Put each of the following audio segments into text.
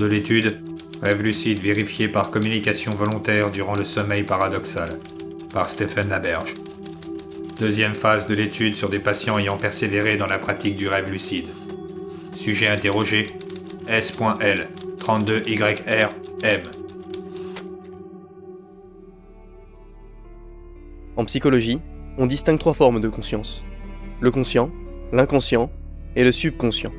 de l'étude, rêve lucide vérifié par communication volontaire durant le sommeil paradoxal, par Stéphane Laberge. Deuxième phase de l'étude sur des patients ayant persévéré dans la pratique du rêve lucide. Sujet interrogé, S.L, 32YR-M. En psychologie, on distingue 3 formes de conscience. Le conscient, l'inconscient et le subconscient.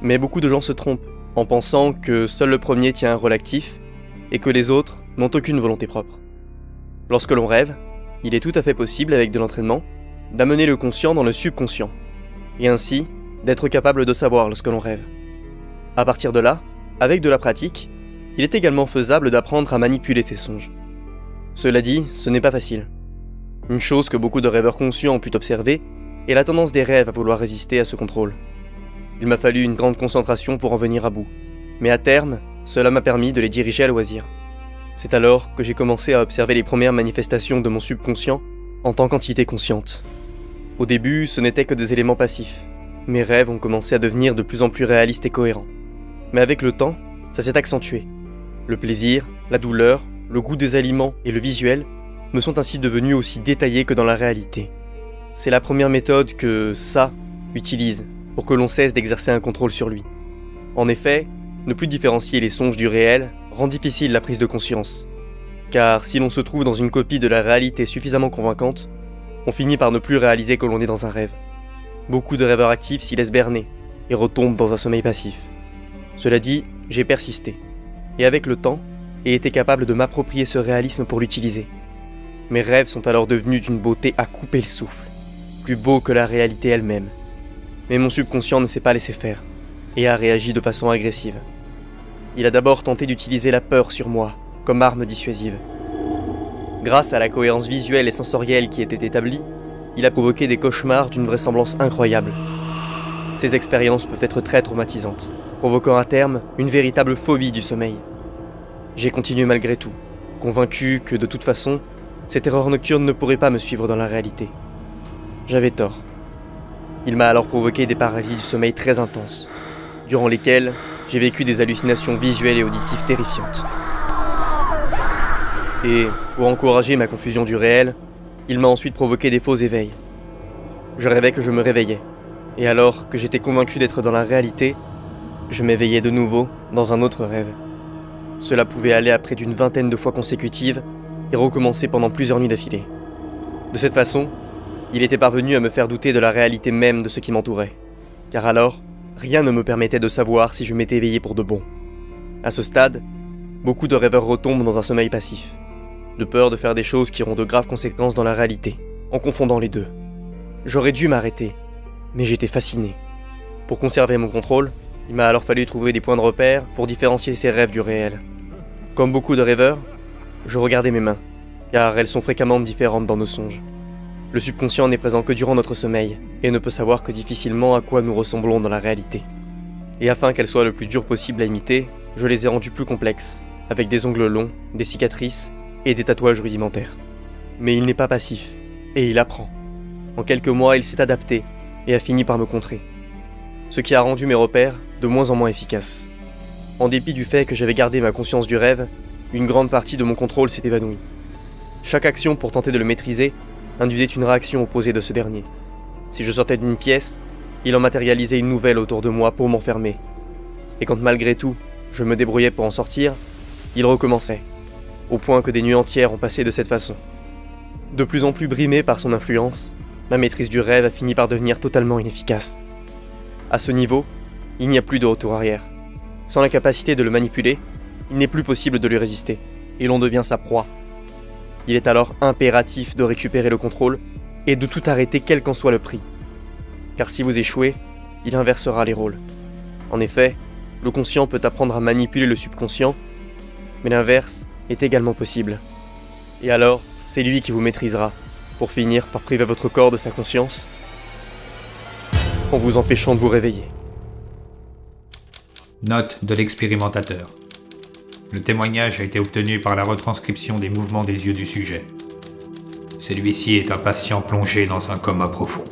Mais beaucoup de gens se trompent en pensant que seul le premier tient un rôle actif et que les autres n'ont aucune volonté propre. Lorsque l'on rêve, il est tout à fait possible, avec de l'entraînement, d'amener le conscient dans le subconscient, et ainsi d'être capable de savoir lorsque l'on rêve. À partir de là, avec de la pratique, il est également faisable d'apprendre à manipuler ses songes. Cela dit, ce n'est pas facile. Une chose que beaucoup de rêveurs conscients ont pu observer est la tendance des rêves à vouloir résister à ce contrôle. Il m'a fallu une grande concentration pour en venir à bout, mais à terme, cela m'a permis de les diriger à loisir. C'est alors que j'ai commencé à observer les premières manifestations de mon subconscient en tant qu'entité consciente. Au début, ce n'était que des éléments passifs. Mes rêves ont commencé à devenir de plus en plus réalistes et cohérents. Mais avec le temps, ça s'est accentué. Le plaisir, la douleur, le goût des aliments et le visuel me sont ainsi devenus aussi détaillés que dans la réalité. C'est la première méthode que ça utilise pour que l'on cesse d'exercer un contrôle sur lui. En effet, ne plus différencier les songes du réel rend difficile la prise de conscience. Car si l'on se trouve dans une copie de la réalité suffisamment convaincante, on finit par ne plus réaliser que l'on est dans un rêve. Beaucoup de rêveurs actifs s'y laissent berner et retombent dans un sommeil passif. Cela dit, j'ai persisté. Et avec le temps, j'ai été capable de m'approprier ce réalisme pour l'utiliser. Mes rêves sont alors devenus d'une beauté à couper le souffle, plus beaux que la réalité elle-même. Mais mon subconscient ne s'est pas laissé faire, et a réagi de façon agressive. Il a d'abord tenté d'utiliser la peur sur moi, comme arme dissuasive. Grâce à la cohérence visuelle et sensorielle qui était établie, il a provoqué des cauchemars d'une vraisemblance incroyable. Ces expériences peuvent être très traumatisantes, provoquant à terme une véritable phobie du sommeil. J'ai continué malgré tout, convaincu que de toute façon, ces terreurs nocturnes ne pourraient pas me suivre dans la réalité. J'avais tort. Il m'a alors provoqué des paralysies du sommeil très intenses, durant lesquelles j'ai vécu des hallucinations visuelles et auditives terrifiantes. Et, pour encourager ma confusion du réel, il m'a ensuite provoqué des faux éveils. Je rêvais que je me réveillais, et alors que j'étais convaincu d'être dans la réalité, je m'éveillais de nouveau dans un autre rêve. Cela pouvait aller à près d'une vingtaine de fois consécutives et recommencer pendant plusieurs nuits d'affilée. De cette façon, il était parvenu à me faire douter de la réalité même de ce qui m'entourait, car alors, rien ne me permettait de savoir si je m'étais éveillé pour de bon. À ce stade, beaucoup de rêveurs retombent dans un sommeil passif, de peur de faire des choses qui auront de graves conséquences dans la réalité, en confondant les deux. J'aurais dû m'arrêter, mais j'étais fasciné. Pour conserver mon contrôle, il m'a alors fallu trouver des points de repère pour différencier ces rêves du réel. Comme beaucoup de rêveurs, je regardais mes mains, car elles sont fréquemment différentes dans nos songes. Le subconscient n'est présent que durant notre sommeil, et ne peut savoir que difficilement à quoi nous ressemblons dans la réalité. Et afin qu'elles soient le plus dures possible à imiter, je les ai rendues plus complexes, avec des ongles longs, des cicatrices et des tatouages rudimentaires. Mais il n'est pas passif, et il apprend. En quelques mois, il s'est adapté, et a fini par me contrer. Ce qui a rendu mes repères de moins en moins efficaces. En dépit du fait que j'avais gardé ma conscience du rêve, une grande partie de mon contrôle s'est évanouie. Chaque action pour tenter de le maîtriser induisait une réaction opposée de ce dernier. Si je sortais d'une pièce, il en matérialisait une nouvelle autour de moi pour m'enfermer. Et quand malgré tout, je me débrouillais pour en sortir, il recommençait, au point que des nuits entières ont passé de cette façon. De plus en plus brimé par son influence, ma maîtrise du rêve a fini par devenir totalement inefficace. À ce niveau, il n'y a plus de retour arrière. Sans la capacité de le manipuler, il n'est plus possible de lui résister, et l'on devient sa proie. Il est alors impératif de récupérer le contrôle et de tout arrêter quel qu'en soit le prix. Car si vous échouez, il inversera les rôles. En effet, le conscient peut apprendre à manipuler le subconscient, mais l'inverse est également possible. Et alors, c'est lui qui vous maîtrisera, pour finir par priver votre corps de sa conscience, en vous empêchant de vous réveiller. Note de l'expérimentateur. Le témoignage a été obtenu par la retranscription des mouvements des yeux du sujet. Celui-ci est un patient plongé dans un coma profond.